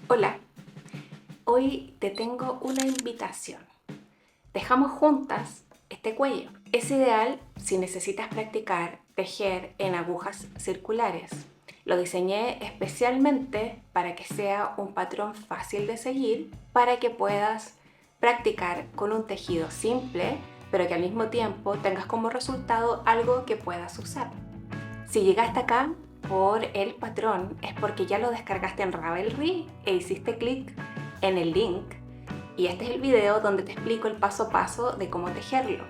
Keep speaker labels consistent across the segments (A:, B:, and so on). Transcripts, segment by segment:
A: Hola, hoy te tengo una invitación. Tejamos juntas este cuello. Es ideal si necesitas practicar tejer en agujas circulares. Lo diseñé especialmente para que sea un patrón fácil de seguir, para que puedas practicar con un tejido simple, pero que al mismo tiempo tengas como resultado algo que puedas usar. Si llegaste acá por el patrón es porque ya lo descargaste en Ravelry e hiciste clic en el link, y este es el video donde te explico el paso a paso de cómo tejerlo.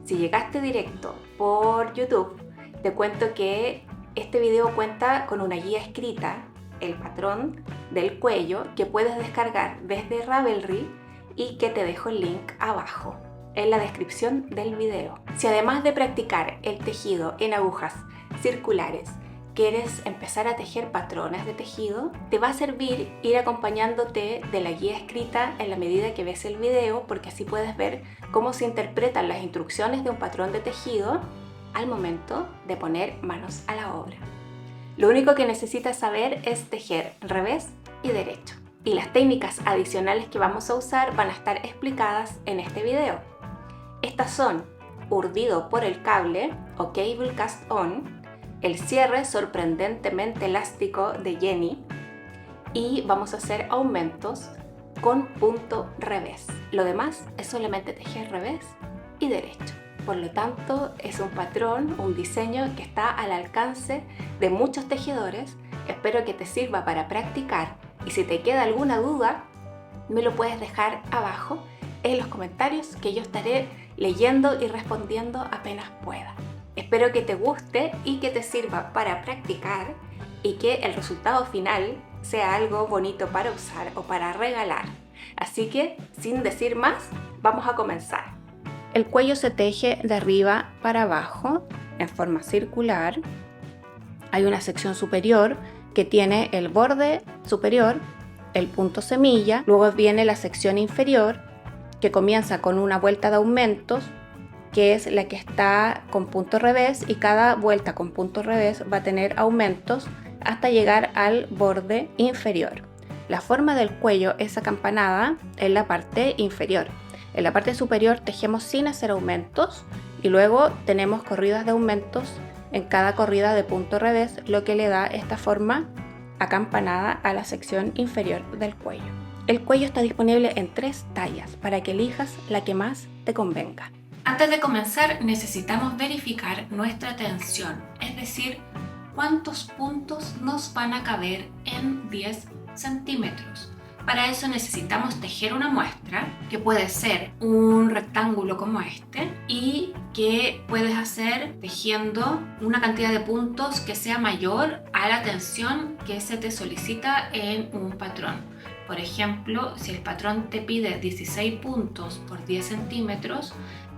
A: Si llegaste directo por YouTube, te cuento que este video cuenta con una guía escrita, el patrón del cuello, que puedes descargar desde Ravelry y que te dejo el link abajo en la descripción del video. Si además de practicar el tejido en agujas circulares quieres empezar a tejer patrones de tejido, te va a servir ir acompañándote de la guía escrita en la medida que ves el video, porque así puedes ver cómo se interpretan las instrucciones de un patrón de tejido al momento de poner manos a la obra. Lo único que necesitas saber es tejer revés y derecho, y las técnicas adicionales que vamos a usar van a estar explicadas en este video. Estas son urdido por el cable o cable cast on, el cierre sorprendentemente elástico de Jenny, y vamos a hacer aumentos con punto revés. Lo demás es solamente tejer revés y derecho. Por lo tanto, es un patrón, un diseño que está al alcance de muchos tejedores. Espero que te sirva para practicar, y si te queda alguna duda, me lo puedes dejar abajo en los comentarios, que yo estaré leyendo y respondiendo apenas pueda. Espero que te guste y que te sirva para practicar, y que el resultado final sea algo bonito para usar o para regalar. Así que, sin decir más, vamos a comenzar. El cuello se teje de arriba para abajo en forma circular. Hay una sección superior que tiene el borde superior, el punto semilla. Luego viene la sección inferior, que comienza con una vuelta de aumentos, que es la que está con punto revés, y cada vuelta con punto revés va a tener aumentos hasta llegar al borde inferior. La forma del cuello es acampanada en la parte inferior. En la parte superior tejemos sin hacer aumentos, y luego tenemos corridas de aumentos en cada corrida de punto revés, lo que le da esta forma acampanada a la sección inferior del cuello. El cuello está disponible en 3 tallas para que elijas la que más te convenga. Antes de comenzar, necesitamos verificar nuestra tensión, es decir, cuántos puntos nos van a caber en 10 centímetros. Para eso necesitamos tejer una muestra, que puede ser un rectángulo como este, y que puedes hacer tejiendo una cantidad de puntos que sea mayor a la tensión que se te solicita en un patrón. Por ejemplo, si el patrón te pide 16 puntos por 10 centímetros,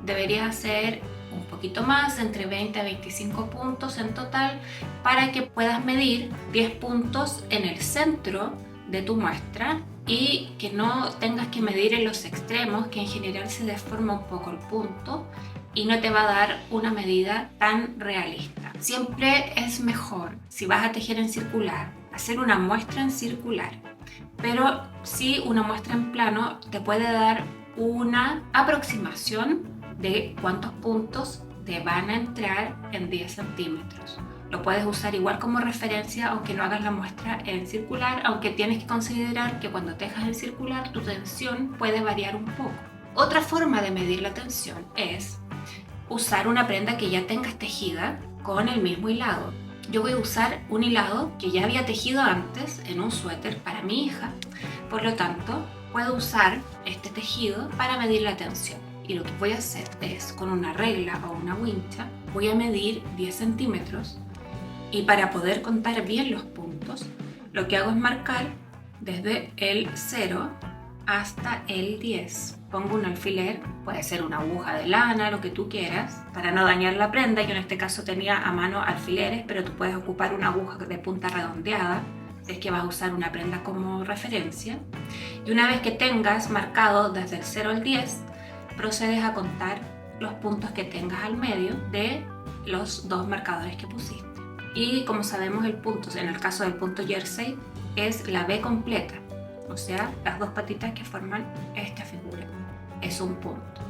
A: deberías hacer un poquito más, entre 20 a 25 puntos en total, para que puedas medir 10 puntos en el centro de tu muestra y que no tengas que medir en los extremos, que en general se deforma un poco el punto y no te va a dar una medida tan realista. Siempre es mejor, si vas a tejer en circular, hacer una muestra en circular, pero si una muestra en plano te puede dar una aproximación de cuántos puntos te van a entrar en 10 centímetros. Lo puedes usar igual como referencia aunque no hagas la muestra en circular, aunque tienes que considerar que cuando tejas en circular tu tensión puede variar un poco. Otra forma de medir la tensión es usar una prenda que ya tengas tejida con el mismo hilado. Yo voy a usar un hilado que ya había tejido antes en un suéter para mi hija, por lo tanto puedo usar este tejido para medir la tensión. Y lo que voy a hacer es, con una regla o una wincha, voy a medir 10 centímetros, y para poder contar bien los puntos, lo que hago es marcar desde el 0 hasta el 10. Pongo un alfiler, puede ser una aguja de lana, lo que tú quieras, para no dañar la prenda. Yo en este caso tenía a mano alfileres, pero tú puedes ocupar una aguja de punta redondeada, si es que vas a usar una prenda como referencia. Y una vez que tengas marcado desde el 0 al 10, procedes a contar los puntos que tengas al medio de los dos marcadores que pusiste. Y como sabemos, el punto, en el caso del punto jersey, es la B completa. o sea, las dos patitas que forman esta figura. Es un punto.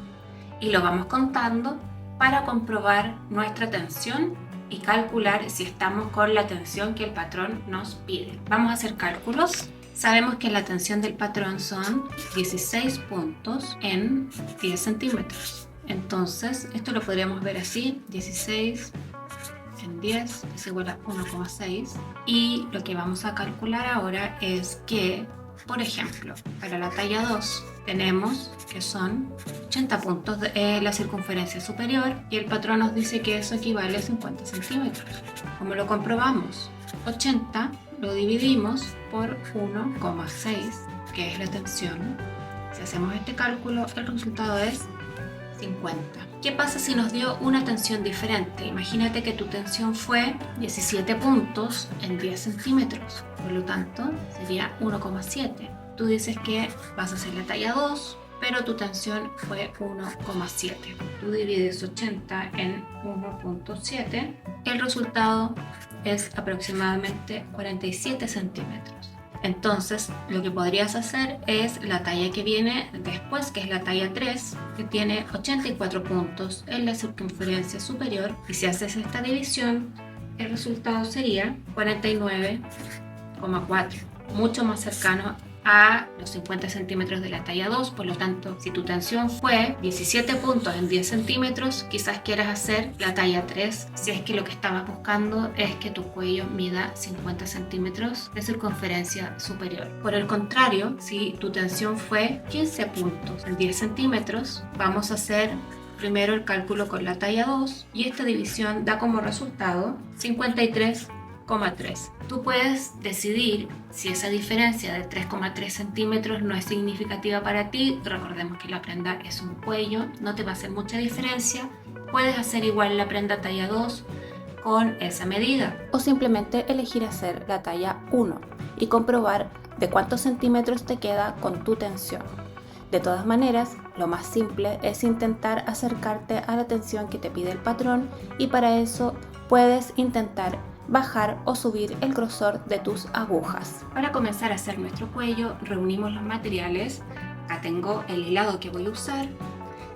A: Y lo vamos contando para comprobar nuestra tensión y calcular si estamos con la tensión que el patrón nos pide. Vamos a hacer cálculos. Sabemos que la tensión del patrón son 16 puntos en 10 centímetros. Entonces, esto lo podríamos ver así, 16 en 10 es igual a 1,6. Y lo que vamos a calcular ahora es que, por ejemplo, para la talla 2 tenemos que son 80 puntos de la circunferencia superior y el patrón nos dice que eso equivale a 50 centímetros. ¿Cómo lo comprobamos? 80 lo dividimos por 1,6, que es la tensión. Si hacemos este cálculo, el resultado es 50. ¿Qué pasa si nos dio una tensión diferente? Imagínate que tu tensión fue 17 puntos en 10 centímetros, por lo tanto sería 1,7. Tú dices que vas a hacer la talla 2, pero tu tensión fue 1,7. Tú divides 80 en 1,7. El resultado es aproximadamente 47 centímetros. Entonces, lo que podrías hacer es la talla que viene después, que es la talla 3, que tiene 84 puntos en la circunferencia superior. Y si haces esta división, el resultado sería 49,4, mucho más cercano a los 50 centímetros de la talla 2. Por lo tanto, si tu tensión fue 17 puntos en 10 centímetros, quizás quieras hacer la talla 3 si es que lo que estabas buscando es que tu cuello mida 50 centímetros de circunferencia superior. Por el contrario, si tu tensión fue 15 puntos en 10 centímetros, vamos a hacer primero el cálculo con la talla 2 y esta división da como resultado 53,3. Tú puedes decidir si esa diferencia de 3,3 centímetros no es significativa para ti. Recordemos que la prenda es un cuello, no te va a hacer mucha diferencia. Puedes hacer igual la prenda talla 2 con esa medida. O simplemente elegir hacer la talla 1 y comprobar de cuántos centímetros te queda con tu tensión. De todas maneras, lo más simple es intentar acercarte a la tensión que te pide el patrón y para eso puedes intentar bajar o subir el grosor de tus agujas. Para comenzar a hacer nuestro cuello, reunimos los materiales. Acá tengo el hilado que voy a usar,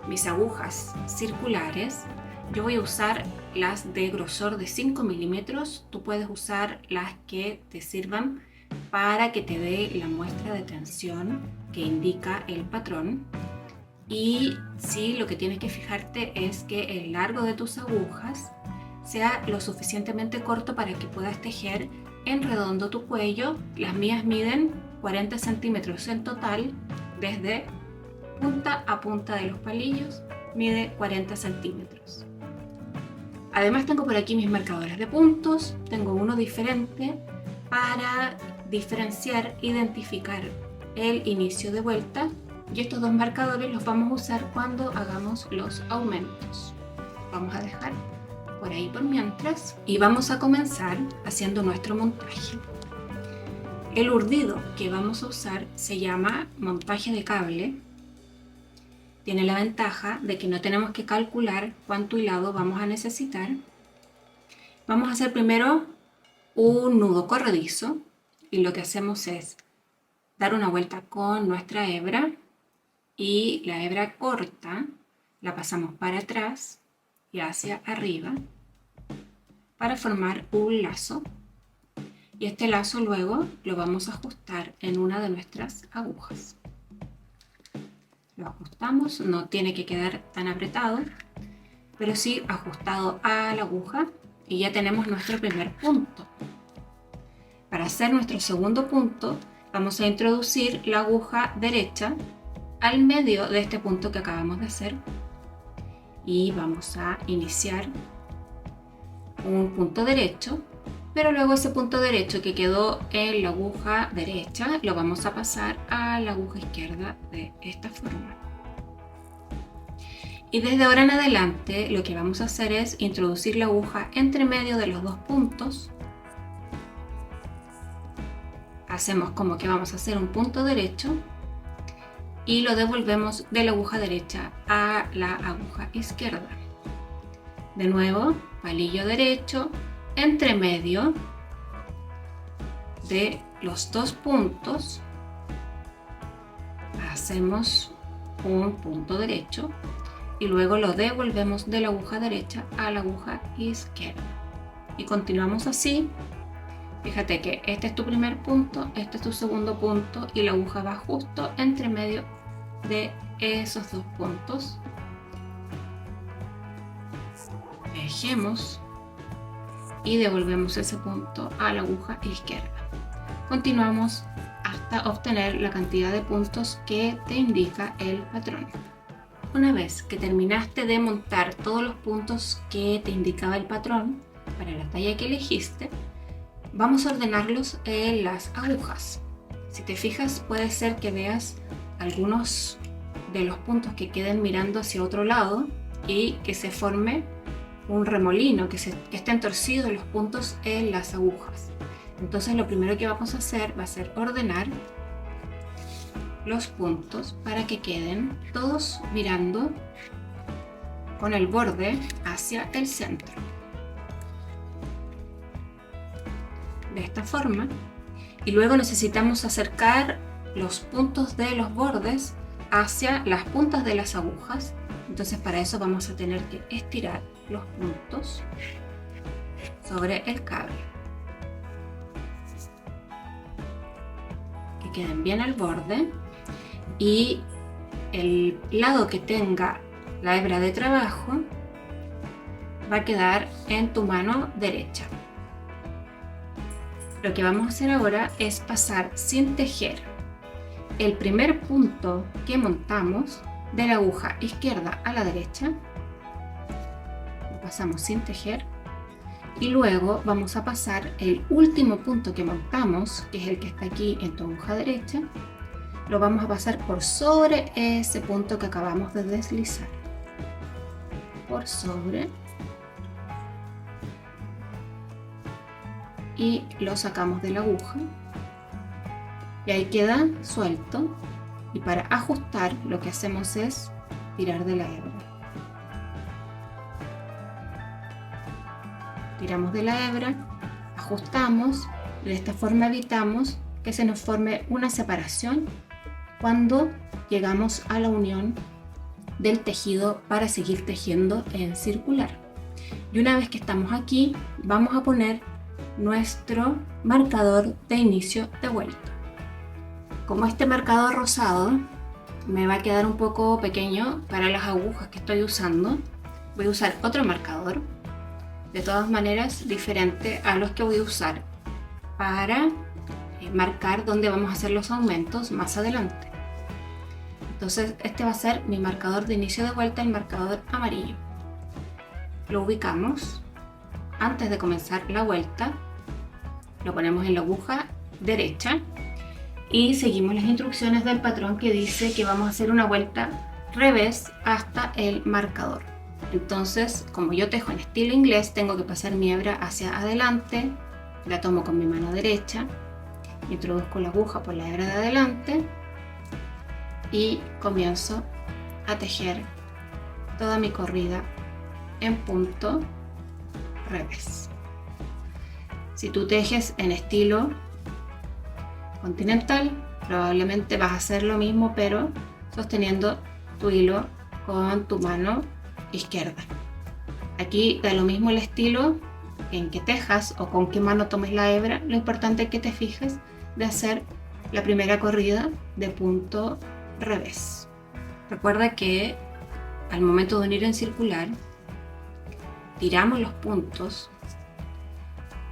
A: mis agujas circulares. Yo voy a usar las de grosor de 5 milímetros. Tú puedes usar las que te sirvan para que te dé la muestra de tensión que indica el patrón. Y sí, lo que tienes que fijarte es que el largo de tus agujas sea lo suficientemente corto para que puedas tejer en redondo tu cuello. Las mías miden 40 centímetros en total, desde punta a punta de los palillos mide 40 centímetros. Además tengo por aquí mis marcadores de puntos, tengo uno diferente para diferenciar, identificar el inicio de vuelta, y estos dos marcadores los vamos a usar cuando hagamos los aumentos. Vamos a dejar por ahí por mientras y vamos a comenzar haciendo nuestro montaje. El urdido que vamos a usar se llama montaje de cable. Tiene la ventaja de que no tenemos que calcular cuánto hilado vamos a necesitar. Vamos a hacer primero un nudo corredizo y lo que hacemos es dar una vuelta con nuestra hebra y la hebra corta la pasamos para atrás y hacia arriba para formar un lazo, y este lazo luego lo vamos a ajustar en una de nuestras agujas. Lo ajustamos, no tiene que quedar tan apretado, pero sí ajustado a la aguja, y ya tenemos nuestro primer punto. Para hacer nuestro segundo punto vamos a introducir la aguja derecha al medio de este punto que acabamos de hacer y vamos a iniciar un punto derecho, pero luego ese punto derecho que quedó en la aguja derecha lo vamos a pasar a la aguja izquierda de esta forma. Y desde ahora en adelante lo que vamos a hacer es introducir la aguja entre medio de los dos puntos. Hacemos como que vamos a hacer un punto derecho y lo devolvemos de la aguja derecha a la aguja izquierda. De nuevo, palillo derecho entre medio de los dos puntos hacemos un punto derecho y luego lo devolvemos de la aguja derecha a la aguja izquierda y continuamos así. Fíjate que este es tu primer punto, este es tu segundo punto y la aguja va justo entre medio de esos dos puntos. Tejemos y devolvemos ese punto a la aguja izquierda. Continuamos hasta obtener la cantidad de puntos que te indica el patrón. Una vez que terminaste de montar todos los puntos que te indicaba el patrón para la talla que elegiste, vamos a ordenarlos en las agujas. Si te fijas, puede ser que veas algunos de los puntos que queden mirando hacia otro lado y que se forme un remolino, que estén torcidos los puntos en las agujas. Entonces lo primero que vamos a hacer va a ser ordenar los puntos para que queden todos mirando con el borde hacia el centro. De esta forma. Y luego necesitamos acercar los puntos de los bordes hacia las puntas de las agujas. Entonces para eso vamos a tener que estirar los puntos sobre el cable, que queden bien al borde, y el lado que tenga la hebra de trabajo va a quedar en tu mano derecha. Lo que vamos a hacer ahora es pasar sin tejer el primer punto que montamos de la aguja izquierda a la derecha. Lo pasamos sin tejer y luego vamos a pasar el último punto que montamos, que es el que está aquí en tu aguja derecha. Lo vamos a pasar por sobre ese punto que acabamos de deslizar, por sobre, y lo sacamos de la aguja y ahí queda suelto. Y para ajustar lo que hacemos es tirar de la hebra. Tiramos de la hebra, ajustamos, de esta forma evitamos que se nos forme una separación cuando llegamos a la unión del tejido para seguir tejiendo en circular. Y una vez que estamos aquí, vamos a poner nuestro marcador de inicio de vuelta. Como este marcador rosado me va a quedar un poco pequeño para las agujas que estoy usando, voy a usar otro marcador, de todas maneras diferente a los que voy a usar para marcar dónde vamos a hacer los aumentos más adelante. Entonces este va a ser mi marcador de inicio de vuelta, el marcador amarillo. Lo ubicamos antes de comenzar la vuelta, lo ponemos en la aguja derecha y seguimos las instrucciones del patrón que dice que vamos a hacer una vuelta revés hasta el marcador. Entonces, como yo tejo en estilo inglés, tengo que pasar mi hebra hacia adelante, la tomo con mi mano derecha, introduzco la aguja por la hebra de adelante y comienzo a tejer toda mi corrida en punto revés. Si tú tejes en estilo continental, probablemente vas a hacer lo mismo, pero sosteniendo tu hilo con tu mano izquierda. Aquí da lo mismo el estilo en que tejas o con qué mano tomes la hebra. Lo importante es que te fijes de hacer la primera corrida de punto revés. Recuerda que al momento de unir en circular, tiramos los puntos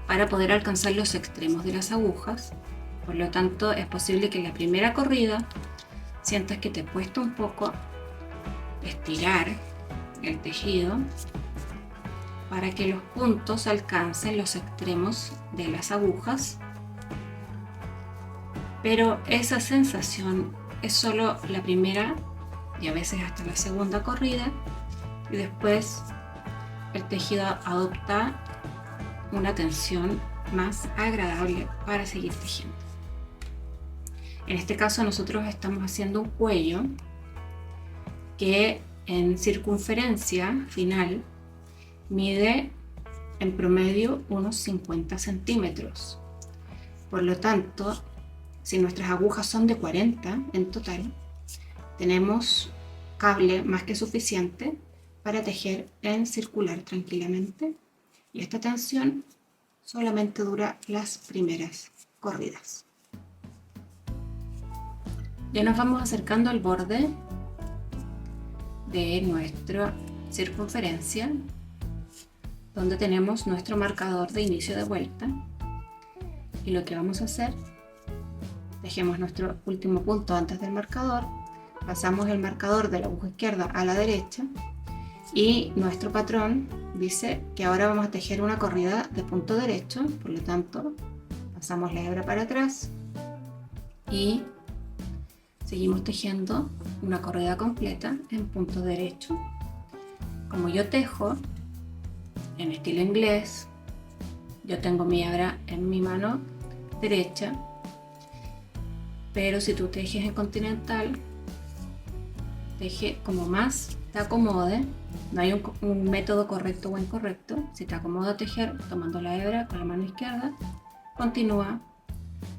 A: para poder alcanzar los extremos de las agujas. Por lo tanto, es posible que en la primera corrida sientas que te cuesta un poco estirar el tejido para que los puntos alcancen los extremos de las agujas, pero esa sensación es solo la primera y a veces hasta la segunda corrida, y después el tejido adopta una tensión más agradable para seguir tejiendo. En este caso nosotros estamos haciendo un cuello que en circunferencia final mide en promedio unos 50 centímetros. Por lo tanto, si nuestras agujas son de 40 en total, tenemos cable más que suficiente para tejer en circular tranquilamente, y esta tensión solamente dura las primeras corridas. Ya nos vamos acercando al borde de nuestra circunferencia, donde tenemos nuestro marcador de inicio de vuelta, y lo que vamos a hacer, tejemos nuestro último punto antes del marcador, pasamos el marcador de la aguja izquierda a la derecha, y nuestro patrón dice que ahora vamos a tejer una corrida de punto derecho, por lo tanto pasamos la hebra para atrás y seguimos tejiendo una corrida completa en punto derecho. Como yo tejo en estilo inglés, yo tengo mi hebra en mi mano derecha, pero si tú tejes en continental, teje como más te acomode. No hay un método correcto o incorrecto. Si te acomoda tejer tomando la hebra con la mano izquierda, continúa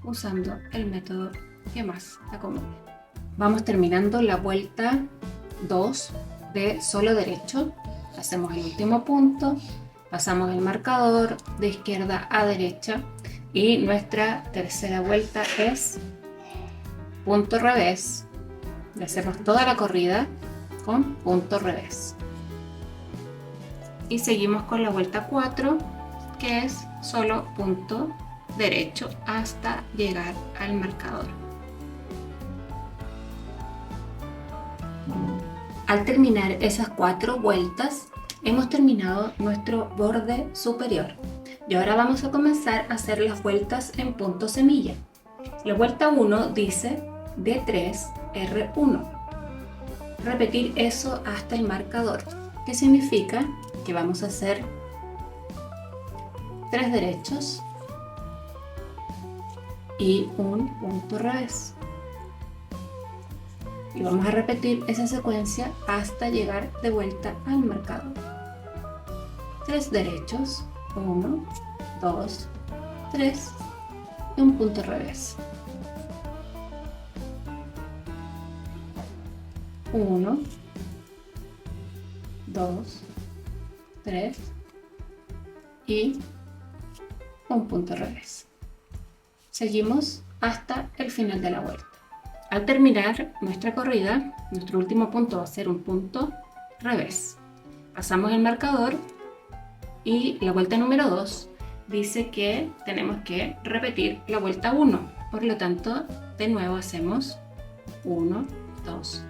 A: usando el método que más te acomode. Vamos terminando la vuelta 2 de solo derecho. Hacemos el último punto, pasamos el marcador de izquierda a derecha, y nuestra tercera vuelta es punto revés. Le hacemos toda la corrida con punto revés. Y seguimos con la vuelta 4, que es solo punto derecho hasta llegar al marcador. Al terminar esas 4 vueltas, hemos terminado nuestro borde superior. Y ahora vamos a comenzar a hacer las vueltas en punto semilla. La vuelta 1 dice D3, R1. Repetir eso hasta el marcador, que significa que vamos a hacer 3 derechos y un punto revés. Y vamos a repetir esa secuencia hasta llegar de vuelta al marcador. 3 derechos, 1, 2, 3 y un punto revés. 1, 2, 3 y un punto revés. Seguimos hasta el final de la vuelta. Al terminar nuestra corrida, nuestro último punto va a ser un punto revés. Pasamos el marcador y la vuelta número 2 dice que tenemos que repetir la vuelta 1. Por lo tanto, de nuevo hacemos 1, 2,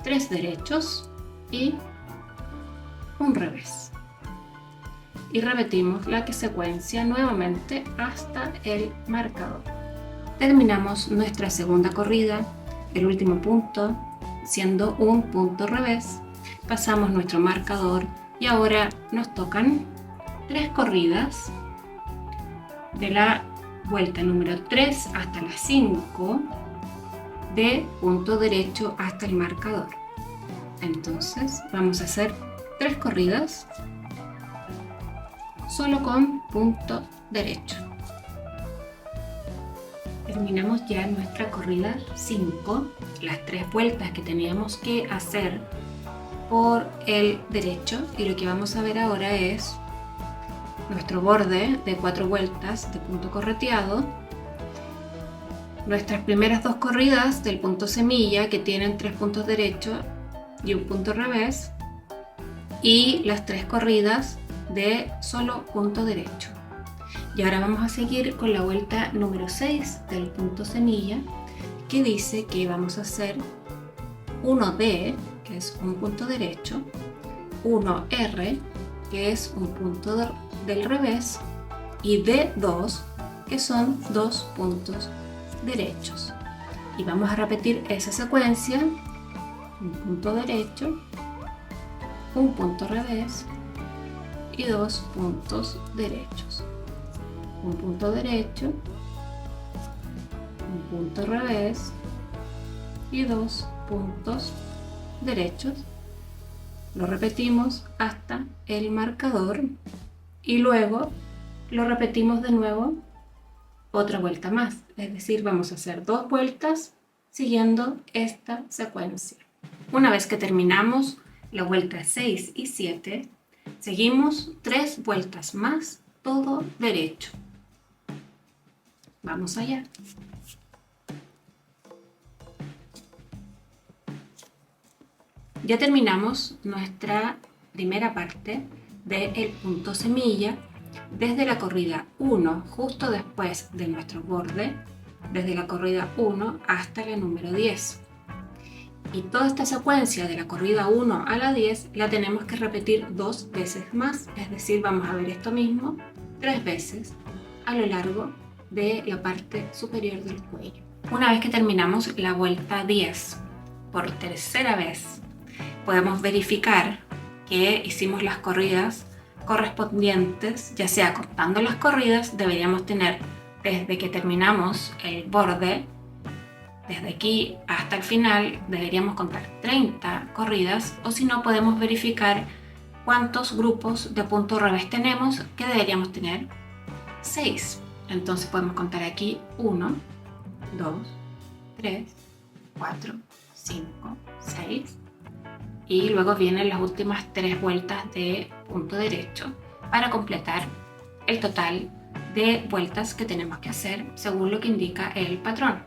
A: 3 derechos y un revés. Y repetimos la secuencia nuevamente hasta el marcador. Terminamos nuestra segunda corrida, el último punto siendo un punto revés. Pasamos nuestro marcador y ahora nos tocan 3 corridas de la vuelta número 3 hasta la 5 de punto derecho hasta el marcador. Entonces vamos a hacer 3 corridas solo con punto derecho. Terminamos ya nuestra corrida 5, las 3 vueltas que teníamos que hacer por el derecho, y lo que vamos a ver ahora es nuestro borde de 4 vueltas de punto correteado, nuestras primeras 2 corridas del punto semilla que tienen 3 puntos derechos y un punto revés, y las 3 corridas de solo punto derecho. Y ahora vamos a seguir con la vuelta número 6 del punto semilla, que dice que vamos a hacer 1D, que es un punto derecho, 1R, que es un punto del revés, y D2, que son 2 puntos derechos. Y vamos a repetir esa secuencia: un punto derecho, un punto revés y 2 puntos derechos. Un punto derecho, un punto revés y 2 puntos derechos. Lo repetimos hasta el marcador y luego lo repetimos de nuevo otra vuelta más. Es decir, vamos a hacer 2 vueltas siguiendo esta secuencia. Una vez que terminamos la vuelta 6 y 7, seguimos 3 vueltas más, todo derecho. Vamos allá. Ya terminamos nuestra primera parte del punto semilla desde la corrida 1, justo después de nuestro borde, desde la corrida 1 hasta la número 10. Y toda esta secuencia de la corrida 1 a la 10 la tenemos que repetir 2 veces más, es decir, vamos a ver esto mismo 3 veces a lo largo de la parte superior del cuello. Una vez que terminamos la vuelta 10 por tercera vez, podemos verificar que hicimos las corridas correspondientes, ya sea contando las corridas, deberíamos tener desde que terminamos el borde, desde aquí hasta el final, deberíamos contar 30 corridas, o si no, podemos verificar cuántos grupos de punto revés tenemos, que deberíamos tener 6. Entonces podemos contar aquí 1, 2, 3, 4, 5, 6. Y luego vienen las últimas 3 vueltas de punto derecho para completar el total de vueltas que tenemos que hacer según lo que indica el patrón.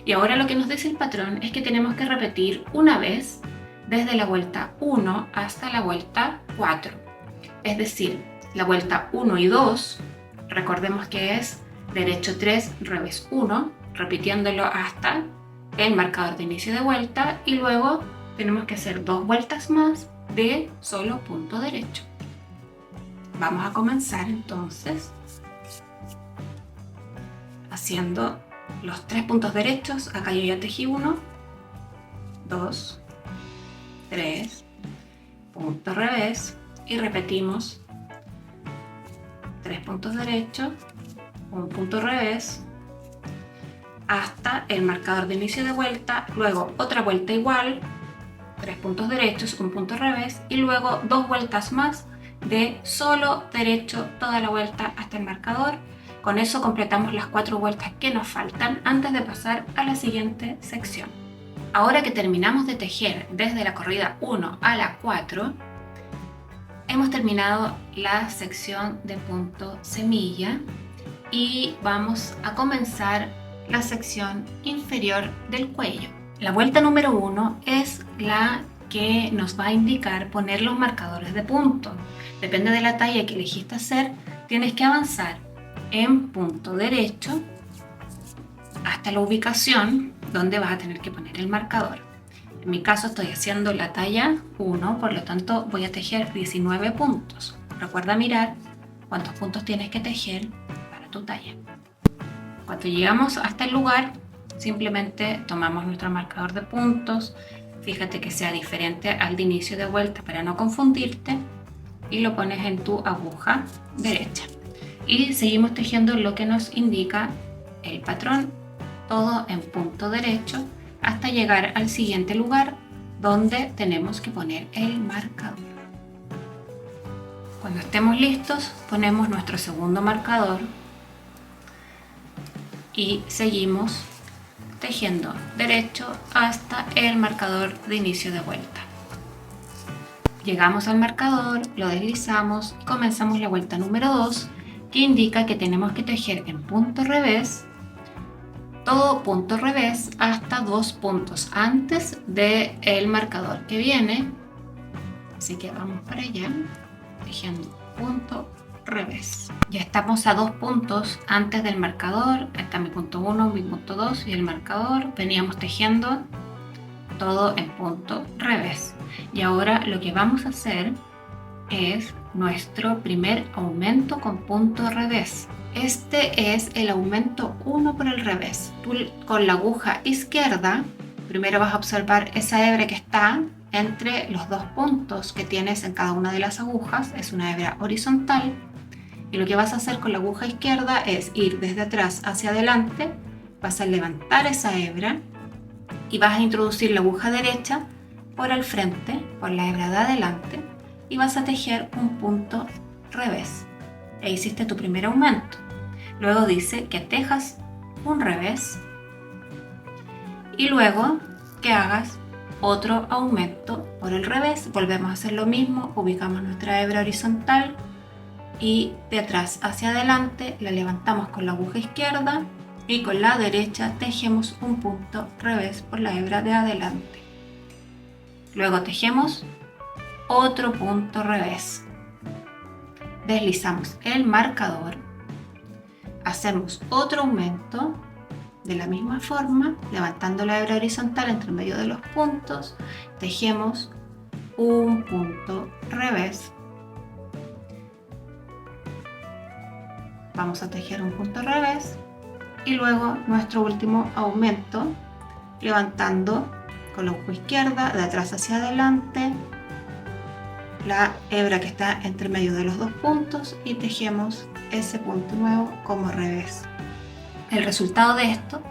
A: Y ahora lo que nos dice el patrón es que tenemos que repetir una vez desde la vuelta 1 hasta la vuelta 4. Es decir, la vuelta 1 y 2, recordemos que es derecho 3, revés 1, repitiéndolo hasta el marcador de inicio de vuelta, y luego tenemos que hacer 2 vueltas más de solo punto derecho. Vamos a comenzar entonces haciendo los 3 puntos derechos. Acá yo ya tejí 1, 2, 3, punto revés, y repetimos 3 puntos derechos, un punto revés, hasta el marcador de inicio de vuelta, luego otra vuelta igual, 3 puntos derechos, un punto revés, y luego 2 vueltas más de solo derecho toda la vuelta hasta el marcador. Con eso completamos las 4 vueltas que nos faltan antes de pasar a la siguiente sección. Ahora que terminamos de tejer desde la corrida 1 a la 4, hemos terminado la sección de punto semilla y vamos a comenzar la sección inferior del cuello. La vuelta número 1 es la que nos va a indicar poner los marcadores de punto. Depende de la talla que elegiste hacer, tienes que avanzar en punto derecho hasta la ubicación donde vas a tener que poner el marcador. En mi caso estoy haciendo la talla 1, por lo tanto voy a tejer 19 puntos. Recuerda mirar cuántos puntos tienes que tejer para tu talla. Cuando llegamos hasta el lugar, simplemente tomamos nuestro marcador de puntos, fíjate que sea diferente al de inicio de vuelta para no confundirte, y lo pones en tu aguja derecha. Y seguimos tejiendo lo que nos indica el patrón, todo en punto derecho, hasta llegar al siguiente lugar donde tenemos que poner el marcador. Cuando estemos listos, ponemos nuestro segundo marcador y seguimos tejiendo derecho hasta el marcador de inicio de vuelta. Llegamos al marcador, lo deslizamos y comenzamos la vuelta número 2, que indica que tenemos que tejer en punto revés, todo punto revés hasta 2 puntos antes del marcador que viene. Así que vamos para allá, tejiendo punto revés. Ya estamos a 2 puntos antes del marcador. Está mi punto 1, mi punto 2 y el marcador. Veníamos tejiendo todo en punto revés. Y ahora lo que vamos a hacer es nuestro primer aumento con punto revés. Este es el aumento 1 por el revés. Tú con la aguja izquierda primero vas a observar esa hebra que está entre los 2 puntos que tienes en cada una de las agujas. Es una hebra horizontal, y lo que vas a hacer con la aguja izquierda es ir desde atrás hacia adelante. Vas a levantar esa hebra y vas a introducir la aguja derecha por el frente, por la hebra de adelante, y vas a tejer un punto revés. E hiciste tu primer aumento. Luego dice que tejas un revés
B: Y luego que hagas otro aumento por el revés, volvemos a hacer lo mismo, ubicamos nuestra hebra horizontal y de atrás hacia adelante la levantamos con la aguja izquierda y con la derecha tejemos un punto revés por la hebra de adelante. Luego tejemos otro punto revés. Deslizamos el marcador, hacemos otro aumento de la misma forma, levantando la hebra horizontal entre medio de los puntos, tejemos un punto revés. Vamos a tejer un punto revés y luego nuestro último aumento, levantando con la aguja izquierda de atrás hacia adelante la hebra que está entre medio de los dos puntos y tejemos ese punto nuevo como revés. El resultado de esto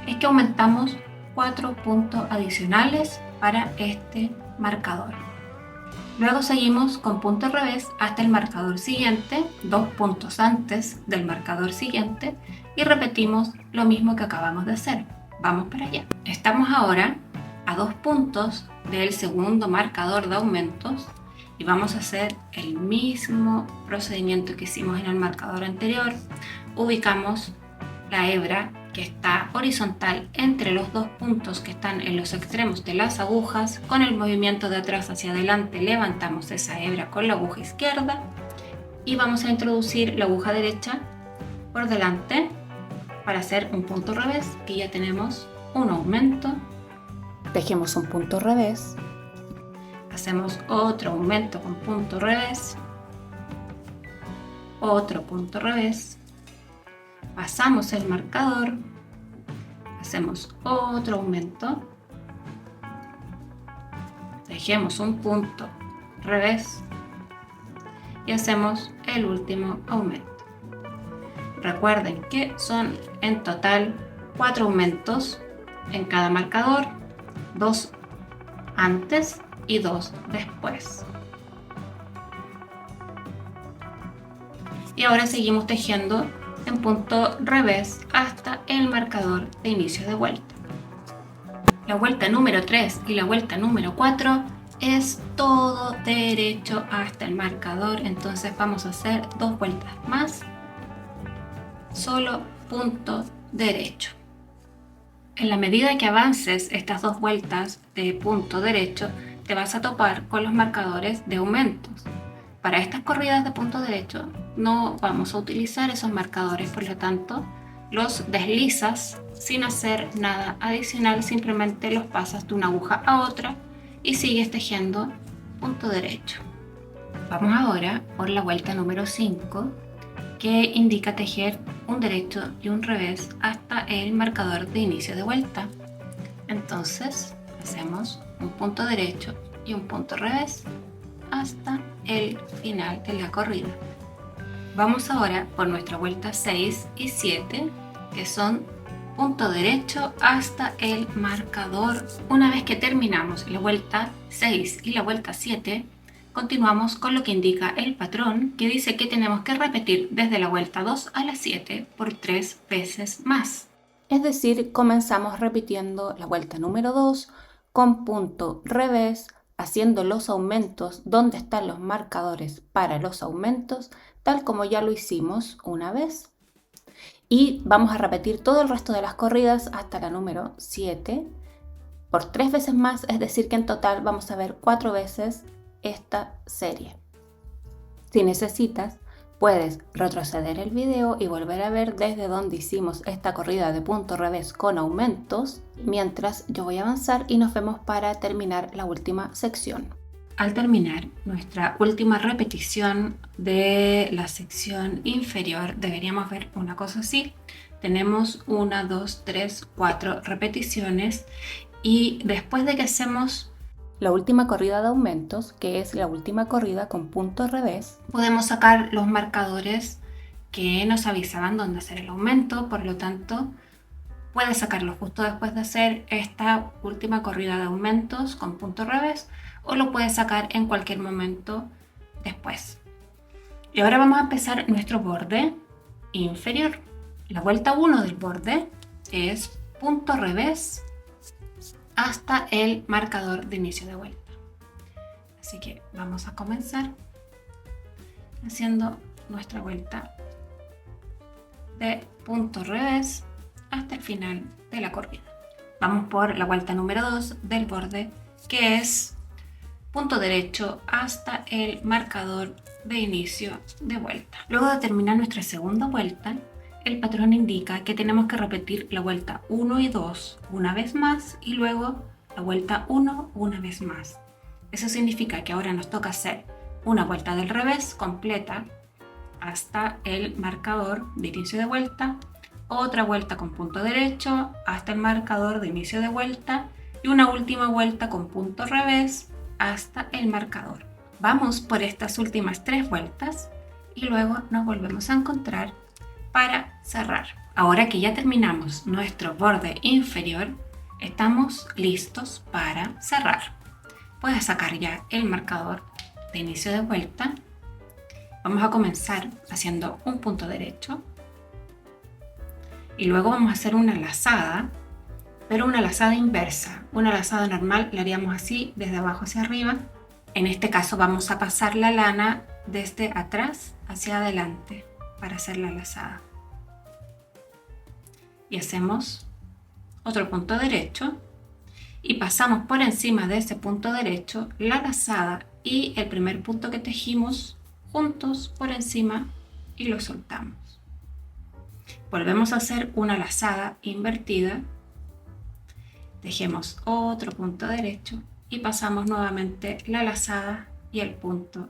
B: es que aumentamos 4 puntos adicionales para este marcador. Luego seguimos con punto revés hasta el marcador siguiente, 2 puntos antes del marcador siguiente, y repetimos lo mismo que acabamos de hacer. Vamos para allá. Estamos ahora a 2 puntos del segundo marcador de aumentos y vamos a hacer el mismo procedimiento que hicimos en el marcador anterior. Ubicamos la hebra que está horizontal entre los dos puntos que están en los extremos de las agujas. Con el movimiento de atrás hacia adelante levantamos esa hebra con la aguja izquierda y vamos a introducir la aguja derecha por delante para hacer un punto revés, que ya tenemos un aumento.
A: Tejemos un punto revés,
B: hacemos otro aumento con punto revés, otro punto revés, pasamos el marcador, hacemos otro aumento, tejemos un punto revés y hacemos el último aumento. Recuerden que son en total 4 aumentos en cada marcador, 2 antes y 2 después. Y ahora seguimos tejiendo en punto revés hasta el marcador de inicio de vuelta. La vuelta número 3 y la vuelta número 4 es todo derecho hasta el marcador, entonces vamos a hacer 2 vueltas más, solo punto derecho. En la medida que avances estas 2 vueltas de punto derecho, te vas a topar con los marcadores de aumentos. Para estas corridas de punto derecho no vamos a utilizar esos marcadores, por lo tanto los deslizas sin hacer nada adicional, simplemente los pasas de una aguja a otra y sigues tejiendo punto derecho. Vamos ahora por la vuelta número 5, que indica tejer un derecho y un revés hasta el marcador de inicio de vuelta. Entonces hacemos un punto derecho y un punto revés hasta el final de la corrida. Vamos ahora por nuestra vuelta 6 y 7, que son punto derecho hasta el marcador. Una vez que terminamos la vuelta 6 y la vuelta 7, continuamos con lo que indica el patrón, que dice que tenemos que repetir desde la vuelta 2 a la 7 por 3 veces más.
A: Es decir, comenzamos repitiendo la vuelta número 2 con punto revés, haciendo los aumentos donde están los marcadores para los aumentos, tal como ya lo hicimos una vez. Y vamos a repetir todo el resto de las corridas hasta la número 7 por 3 veces más, es decir que en total vamos a ver 4 veces esta serie. Si necesitas, puedes retroceder el video y volver a ver desde donde hicimos esta corrida de punto revés con aumentos, mientras yo voy a avanzar y nos vemos para terminar la última sección.
B: Al terminar nuestra última repetición de la sección inferior, deberíamos ver una cosa así. Tenemos 1, 2, 3, 4 repeticiones y después de que hacemos
A: la última corrida de aumentos, que es la última corrida con punto revés,
B: podemos sacar los marcadores que nos avisaban dónde hacer el aumento, por lo tanto puedes sacarlo justo después de hacer esta última corrida de aumentos con punto revés o lo puedes sacar en cualquier momento después. Y ahora vamos a empezar nuestro borde inferior. La vuelta 1 del borde es punto revés hasta el marcador de inicio de vuelta. Así que vamos a comenzar haciendo nuestra vuelta de punto revés hasta el final de la corrida. Vamos por la vuelta número 2 del borde, que es punto derecho hasta el marcador de inicio de vuelta. Luego de terminar nuestra segunda vuelta, el patrón indica que tenemos que repetir la vuelta 1 y 2 una vez más y luego la vuelta 1 una vez más. Eso significa que ahora nos toca hacer una vuelta del revés completa hasta el marcador de inicio de vuelta, otra vuelta con punto derecho hasta el marcador de inicio de vuelta y una última vuelta con punto revés hasta el marcador. Vamos por estas últimas 3 vueltas y luego nos volvemos a encontrar para cerrar. Ahora que ya terminamos nuestro borde inferior, estamos listos para cerrar. Puedes sacar ya el marcador de inicio de vuelta. Vamos a comenzar haciendo un punto derecho y luego vamos a hacer una lazada, pero una lazada inversa. Una lazada normal la haríamos así, desde abajo hacia arriba. En este caso vamos a pasar la lana desde atrás hacia adelante para hacer la lazada. Y hacemos otro punto derecho y pasamos por encima de ese punto derecho la lazada y el primer punto que tejimos juntos por encima y lo soltamos. Volvemos a hacer una lazada invertida, tejemos otro punto derecho y pasamos nuevamente la lazada y el punto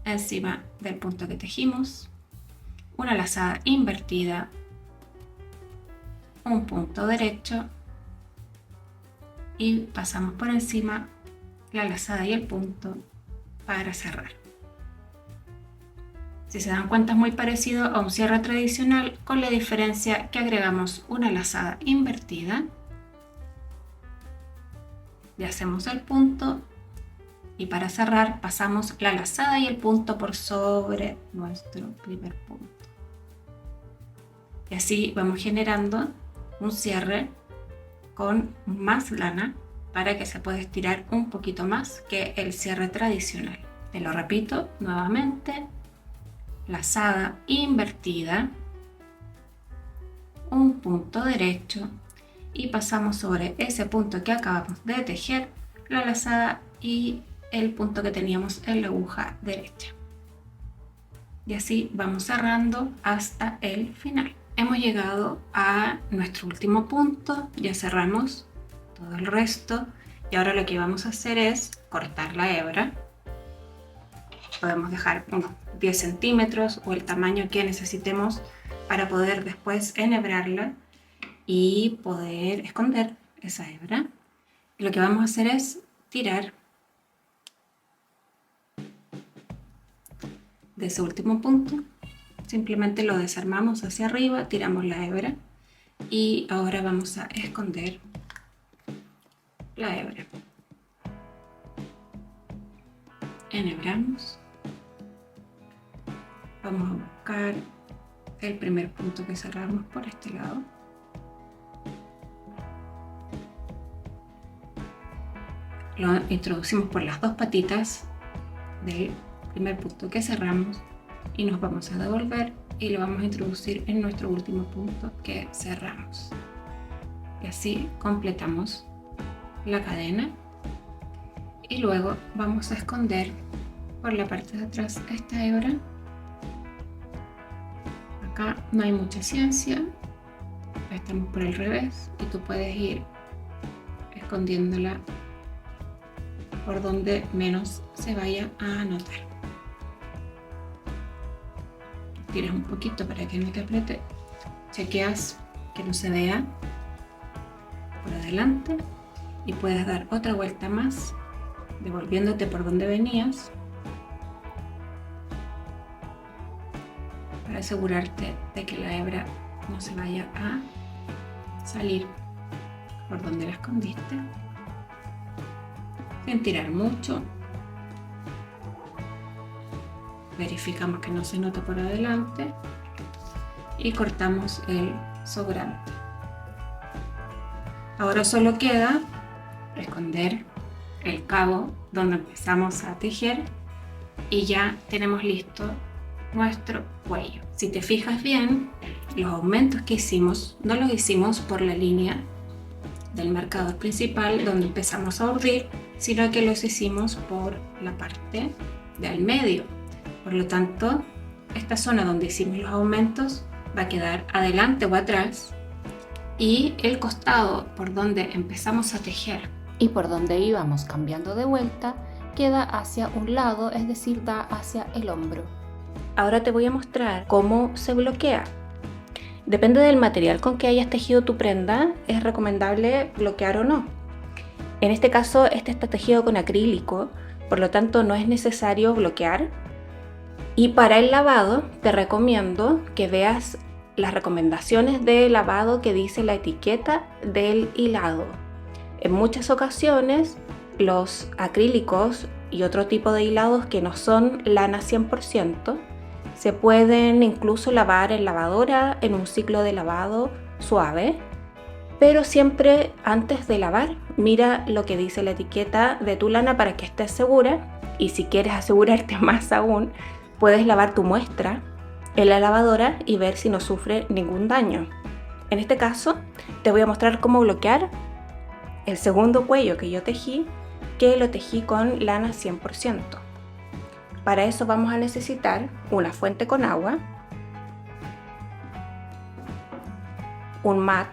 B: encima del punto que tejimos, una lazada invertida, un punto derecho y pasamos por encima la lazada y el punto para cerrar. Si se dan cuenta, es muy parecido a un cierre tradicional, con la diferencia que agregamos una lazada invertida y hacemos el punto, y para cerrar pasamos la lazada y el punto por sobre nuestro primer punto. Y así vamos generando un cierre con más lana para que se pueda estirar un poquito más que el cierre tradicional. Te lo repito nuevamente: lazada invertida, un punto derecho y pasamos sobre ese punto que acabamos de tejer la lazada y el punto que teníamos en la aguja derecha. Y así vamos cerrando hasta el final. Hemos llegado a nuestro último punto, ya cerramos todo el resto y ahora lo que vamos a hacer es cortar la hebra. Podemos dejar unos 10 centímetros o el tamaño que necesitemos para poder después enhebrarla y poder esconder esa hebra. Y lo que vamos a hacer es tirar de ese último punto. Simplemente lo desarmamos hacia arriba, tiramos la hebra y ahora vamos a esconder la hebra. Enhebramos. Vamos a buscar el primer punto que cerramos por este lado. Lo introducimos por las dos patitas del primer punto que cerramos y nos vamos a devolver y lo vamos a introducir en nuestro último punto que cerramos. Y así completamos la cadena y luego vamos a esconder por la parte de atrás esta hebra. Acá no hay mucha ciencia, estamos por el revés y tú puedes ir escondiéndola por donde menos se vaya a notar. Tiras un poquito para que no te apriete, chequeas que no se vea por adelante y puedes dar otra vuelta más devolviéndote por donde venías para asegurarte de que la hebra no se vaya a salir por donde la escondiste, sin tirar mucho. Verificamos que no se nota por adelante y cortamos el sobrante. Ahora solo queda esconder el cabo donde empezamos a tejer y ya tenemos listo nuestro cuello. Si te fijas bien, los aumentos que hicimos no los hicimos por la línea del marcador principal donde empezamos a urdir, sino que los hicimos por la parte del medio. Por lo tanto, esta zona donde hicimos los aumentos va a quedar adelante o atrás, y el costado por donde empezamos a tejer
C: y por donde íbamos cambiando de vuelta queda hacia un lado, es decir, da hacia el hombro.
A: Ahora te voy a mostrar cómo se bloquea. Depende del material con que hayas tejido tu prenda, es recomendable bloquear o no. En este caso, este está tejido con acrílico, por lo tanto no es necesario bloquear. Y para el lavado, te recomiendo que veas las recomendaciones de lavado que dice la etiqueta del hilado. En muchas ocasiones, los acrílicos y otro tipo de hilados que no son lana 100%, se pueden incluso lavar en lavadora en un ciclo de lavado suave, pero siempre antes de lavar, mira lo que dice la etiqueta de tu lana para que estés segura, y si quieres asegurarte más aún, puedes lavar tu muestra en la lavadora y ver si no sufre ningún daño. En este caso, te voy a mostrar cómo bloquear el segundo cuello que yo tejí, que lo tejí con lana 100%. Para eso vamos a necesitar una fuente con agua, un mat,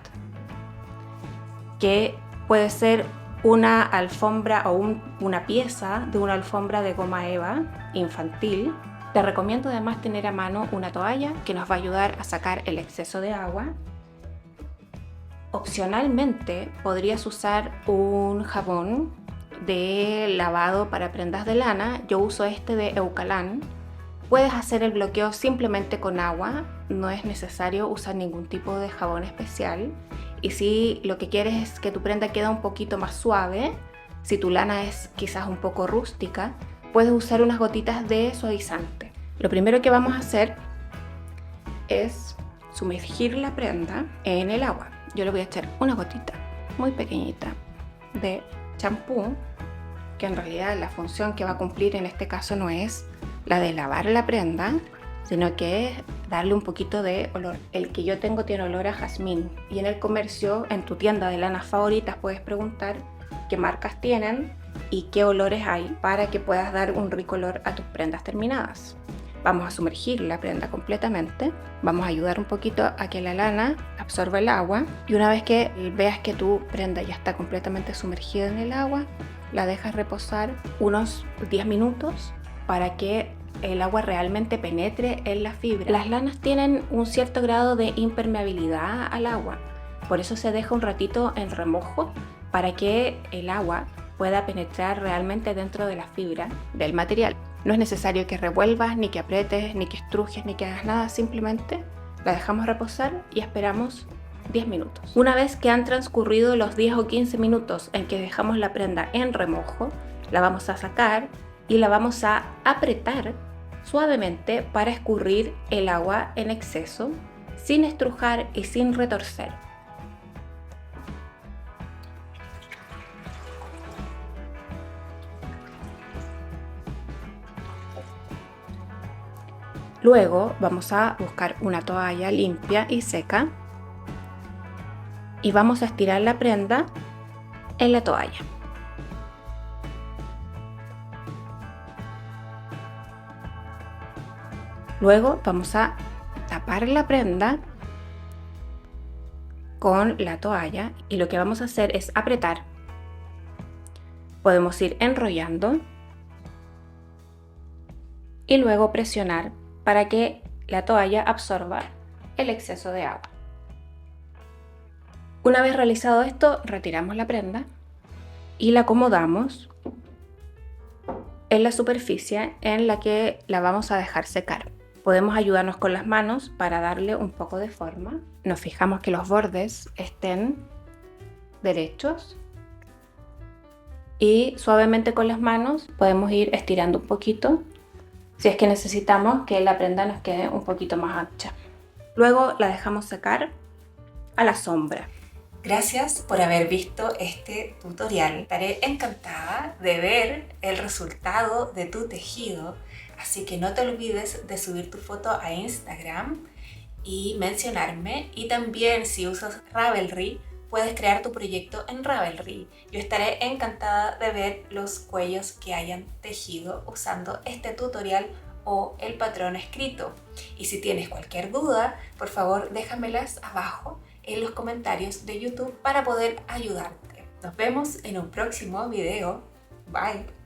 A: que puede ser una alfombra o una pieza de una alfombra de goma eva infantil. Te recomiendo además tener a mano una toalla que nos va a ayudar a sacar el exceso de agua. Opcionalmente podrías usar un jabón de lavado para prendas de lana. Yo uso este de Eucalan. Puedes hacer el bloqueo simplemente con agua, no es necesario usar ningún tipo de jabón especial. Y si lo que quieres es que tu prenda quede un poquito más suave, si tu lana es quizás un poco rústica, puedes usar unas gotitas de suavizante. Lo primero que vamos a hacer es sumergir la prenda en el agua. Yo le voy a echar una gotita muy pequeñita de champú, que en realidad la función que va a cumplir en este caso no es la de lavar la prenda, sino que es darle un poquito de olor. El que yo tengo tiene olor a jazmín, y en el comercio, en tu tienda de lanas favoritas, puedes preguntar qué marcas tienen y qué olores hay para que puedas dar un rico olor a tus prendas terminadas. Vamos a sumergir la prenda completamente, vamos a ayudar un poquito a que la lana absorba el agua, y una vez que veas que tu prenda ya está completamente sumergida en el agua, la dejas reposar unos 10 minutos para que el agua realmente penetre en la fibra. Las lanas tienen un cierto grado de impermeabilidad al agua, por eso se deja un ratito en remojo para que el agua pueda penetrar realmente dentro de la fibra del material. No es necesario que revuelvas, ni que aprietes, ni que estrujes, ni que hagas nada, simplemente la dejamos reposar y esperamos 10 minutos. Una vez que han transcurrido los 10 o 15 minutos en que dejamos la prenda en remojo, la vamos a sacar y la vamos a apretar suavemente para escurrir el agua en exceso, sin estrujar y sin retorcer. Luego vamos a buscar una toalla limpia y seca y vamos a estirar la prenda en la toalla. Luego vamos a tapar la prenda con la toalla y lo que vamos a hacer es apretar. Podemos ir enrollando y luego presionar para que la toalla absorba el exceso de agua. Una vez realizado esto, retiramos la prenda y la acomodamos en la superficie en la que la vamos a dejar secar. Podemos ayudarnos con las manos para darle un poco de forma. Nos fijamos que los bordes estén derechos y suavemente con las manos podemos ir estirando un poquito si es que necesitamos que la prenda nos quede un poquito más ancha. Luego la dejamos secar a la sombra. Gracias por haber visto este tutorial. Estaré encantada de ver el resultado de tu tejido, así que no te olvides de subir tu foto a Instagram y mencionarme. Y también, si usas Ravelry, puedes crear tu proyecto en Ravelry. Yo estaré encantada de ver los cuellos que hayan tejido usando este tutorial o el patrón escrito. Y si tienes cualquier duda, por favor déjamelas abajo en los comentarios de YouTube para poder ayudarte. Nos vemos en un próximo video. Bye.